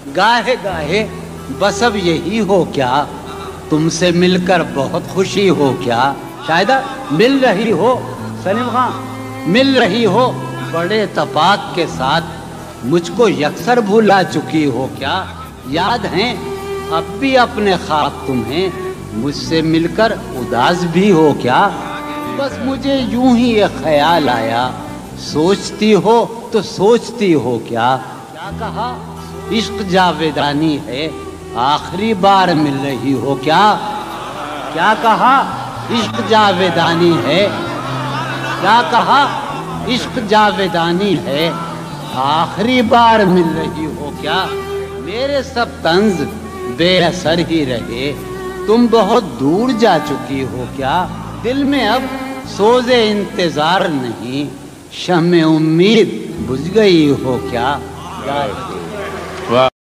گاہے گاہے بس اب یہی ہو کیا، تم سے مل کر بہت خوشی ہو کیا، شاید مل رہی ہو سلیم خان، مل رہی ہو بڑے اتفاق کے ساتھ، مجھ کو یکسر بھولا چکی ہو کیا، یاد ہیں اب بھی اپنے خواب تمہیں، مجھ سے مل کر اداس بھی ہو کیا، بس مجھے یوں ہی یہ خیال آیا، سوچتی ہو تو سوچتی ہو کیا، کیا کہا عشق جاویدانی ہے، آخری بار مل رہی ہو کیا، کیا کہا عشق جاویدانی ہے، کیا کہا عشق جاویدانی ہے، آخری بار مل رہی ہو کیا، میرے سب طنز بے اثر ہی رہے، تم بہت دور جا چکی ہو کیا، دل میں اب سوز انتظار نہیں، شمع امید بجھ گئی ہو کیا۔